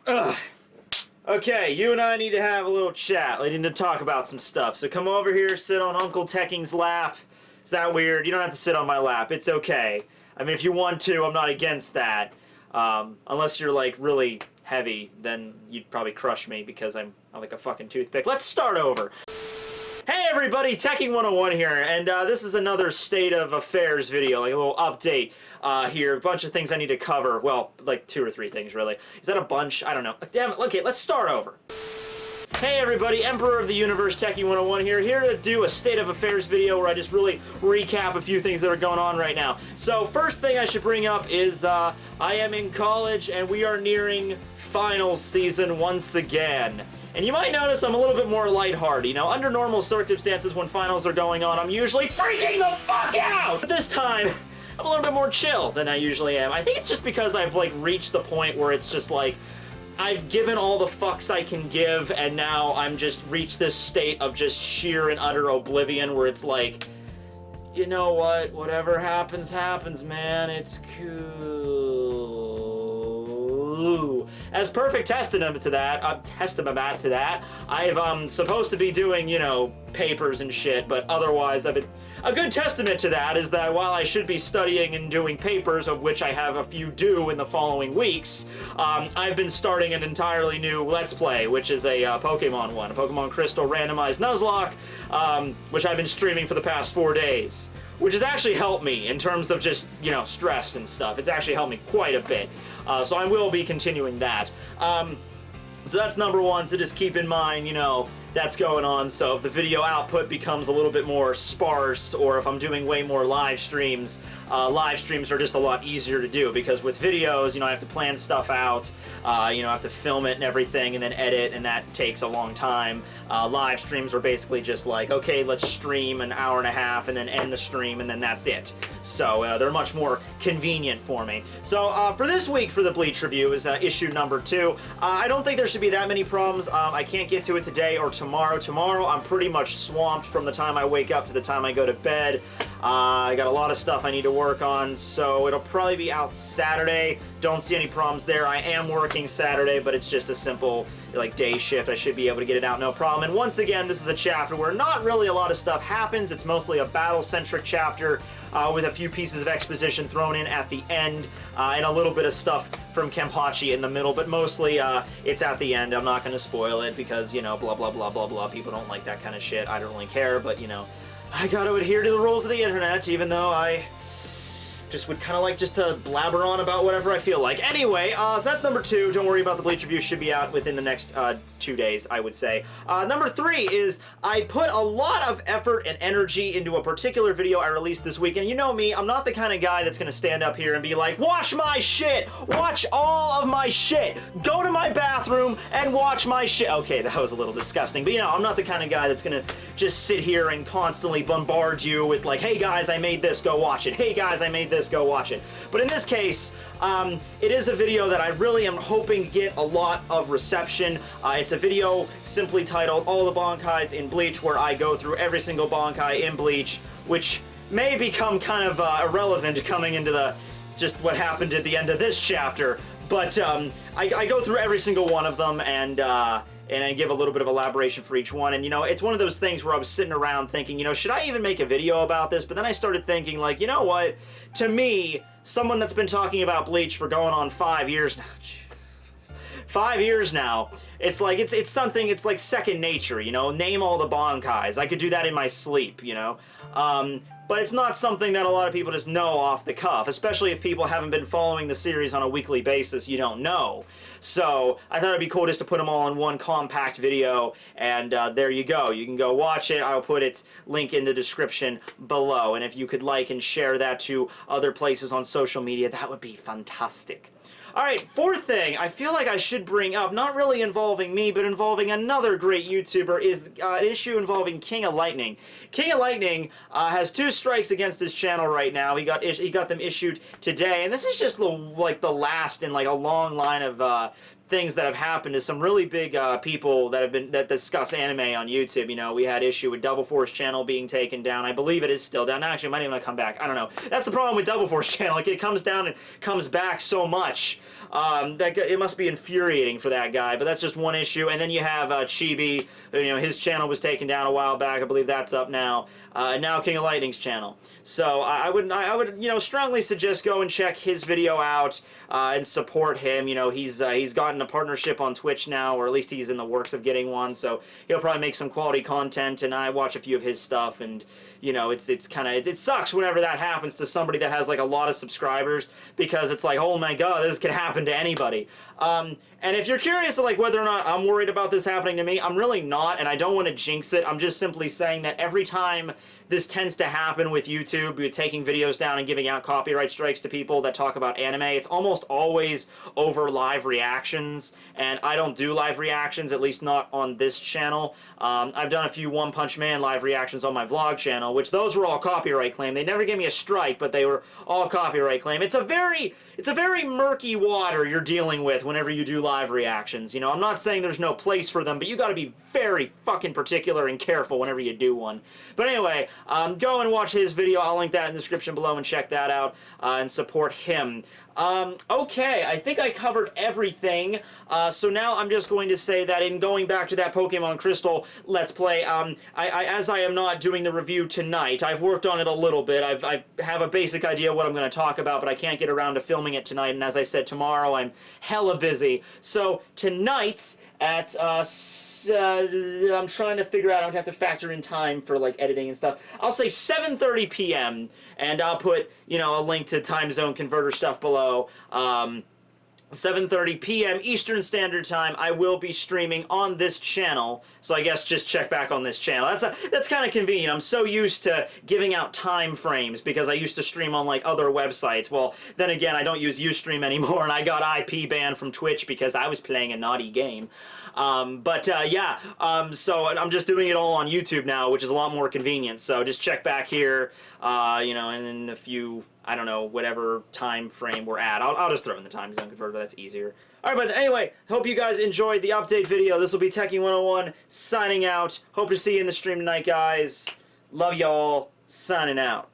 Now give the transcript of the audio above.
Ugh. Okay, you and I need to have a little chat. I need to talk about some stuff. So come over here, sit on Uncle Tekking's lap. Is that weird? You don't have to sit on my lap. It's okay. I mean, if you want to, I'm not against that. Unless you're, like, really heavy, then you'd probably crush me because I'm like a fucking toothpick. Let's start over. Hey everybody, Tekking101 here, and this is another State of Affairs video, like a little update here. A bunch of things I need to cover. Well, like 2 or 3 things, really. Is that a bunch? I don't know. Damn it. Okay, let's start over. Hey everybody, Emperor of the Universe, Tekking101 here to do a State of Affairs video where I just really recap a few things that are going on right now. So, first thing I should bring up is I am in college and we are nearing finals season once again. And you might notice I'm a little bit more lighthearted. You know, under normal circumstances when finals are going on, I'm usually freaking the fuck out! But this time, I'm a little bit more chill than I usually am. I think it's just because I've, like, reached the point where it's just, like, I've given all the fucks I can give, and now I'm just reached this state of just sheer and utter oblivion where it's like, you know what? Whatever happens, happens, man. It's cool. As perfect testament to that, I'm supposed to be doing, you know, papers and shit, but otherwise I've been... A good testament to that is that while I should be studying and doing papers, of which I have a few due in the following weeks, I've been starting an entirely new Let's Play, which is a Pokemon one, a Pokemon Crystal randomized Nuzlocke, which I've been streaming for the past 4 days. Which has actually helped me in terms of just, you know, stress and stuff. It's actually helped me quite a bit. So I will be continuing that. So that's number one to just keep in mind, you know, that's going on. So if the video output becomes a little bit more sparse, or if I'm doing way more live streams are just a lot easier to do, because with videos, you know, I have to plan stuff out, you know, I have to film it and everything, and then edit, and that takes a long time. Live streams are basically just like, okay, let's stream an hour and a half, and then end the stream, and then that's it. So they're much more convenient for me. So for this week, for the Bleach review, is issue number 2. I don't think there should be that many problems. I can't get to it today or tomorrow. Tomorrow, I'm pretty much swamped from the time I wake up to the time I go to bed. I got a lot of stuff I need to work on, so it'll probably be out Saturday. Don't see any problems there. I am working Saturday, but it's just a simple, like, day shift. I should be able to get it out no problem. And once again, this is a chapter where not really a lot of stuff happens. It's mostly a battle-centric chapter with a few pieces of exposition thrown in at the end and a little bit of stuff from Kenpachi in the middle, but mostly it's at the end. I'm not going to spoil it because, you know, blah, blah, blah, blah, blah. People don't like that kind of shit. I don't really care, but, you know, I got to adhere to the rules of the internet, even though I just would kind of like just to blabber on about whatever I feel like. Anyway, so that's number 2. Don't worry about the Bleach review. Should be out within the next 2 days, I would say. Number 3 is I put a lot of effort and energy into a particular video I released this week. And you know me, I'm not the kind of guy that's going to stand up here and be like, watch my shit! Watch all of my shit! Go to my bathroom and watch my shit! Okay, that was a little disgusting. But you know, I'm not the kind of guy that's going to just sit here and constantly bombard you with like, hey guys, I made this, go watch it. Hey guys, I made this, go watch it. But in this case, it is a video that I really am hoping to get a lot of reception. It's a video simply titled All the Bankais in Bleach, where I go through every single Bankai in Bleach, which may become kind of irrelevant coming into the just what happened at the end of this chapter. But I go through every single one of them, and I give a little bit of elaboration for each one. And, you know, it's one of those things where I was sitting around thinking, you know, should I even make a video about this? But then I started thinking, like, you know what? To me, someone that's been talking about Bleach for going on 5 years now, 5 years now, it's like, it's something, it's like second nature, you know? Name all the Bankais. I could do that in my sleep, you know? But it's not something that a lot of people just know off the cuff, especially if people haven't been following the series on a weekly basis. You don't know. So I thought it'd be cool just to put them all in one compact video, and there you go. You can go watch it. I'll put its link in the description below, and if you could like and share that to other places on social media, that would be fantastic. Alright, 4th thing I feel like I should bring up, not really involving me, but involving another great YouTuber, is an issue involving King of Lightning. King of Lightning has 2 strikes against his channel right now. He got them issued today, and this is just like the last in like a long line of things that have happened to some really big people that discuss anime on YouTube. You know, we had issue with Double Force channel being taken down. I believe it is still down. Actually, it might even come back. I don't know. That's the problem with Double Force channel. Like, it comes down and comes back so much It must be infuriating for that guy, but that's just one issue. And then you have Chibi, you know, his channel was taken down a while back. I believe that's up now. Now King of Lightning's channel. So I would, you know, strongly suggest go and check his video out and support him. You know, he's gotten a partnership on Twitch now, or at least he's in the works of getting one. So he'll probably make some quality content, and I watch a few of his stuff, and you know, it sucks whenever that happens to somebody that has like a lot of subscribers, because it's like, oh my god, this could happen to anybody. And if you're curious like whether or not I'm worried about this happening to me, I'm really not, and I don't want to jinx it. I'm just simply saying that every time this tends to happen with YouTube, with taking videos down and giving out copyright strikes to people that talk about anime, it's almost always over live reactions, and I don't do live reactions, at least not on this channel. I've done a few One Punch Man live reactions on my vlog channel, which those were all copyright claim. They never gave me a strike, but they were all copyright claim. It's a very murky water you're dealing with whenever you do live reactions. You know, I'm not saying there's no place for them, but you gotta be very fucking particular and careful whenever you do one. But anyway, go and watch his video. I'll link that in the description below and check that out and support him. Okay, I think I covered everything, so now I'm just going to say that in going back to that Pokemon Crystal Let's Play, as I am not doing the review tonight, I've worked on it a little bit. I have a basic idea what I'm going to talk about, but I can't get around to filming it tonight, and as I said, tomorrow I'm hella busy. So tonight at, I'm trying to figure out, I don't have to factor in time for like editing and stuff. I'll say 7:30 p.m. and I'll put, you know, a link to time zone converter stuff below. 7:30 p.m. Eastern Standard Time, I will be streaming on this channel, so I guess just check back on this channel. That's kind of convenient. I'm so used to giving out time frames because I used to stream on like other websites. Well, then again, I don't use Ustream anymore, and I got IP banned from Twitch because I was playing a naughty game. Yeah, so I'm just doing it all on YouTube now, which is a lot more convenient. So just check back here, you know, and then a few, I don't know, whatever time frame we're at. I'll just throw in the time zone converter, that's easier. Alright, but anyway, hope you guys enjoyed the update video. This will be Tekking101 signing out. Hope to see you in the stream tonight, guys. Love y'all. Signing out.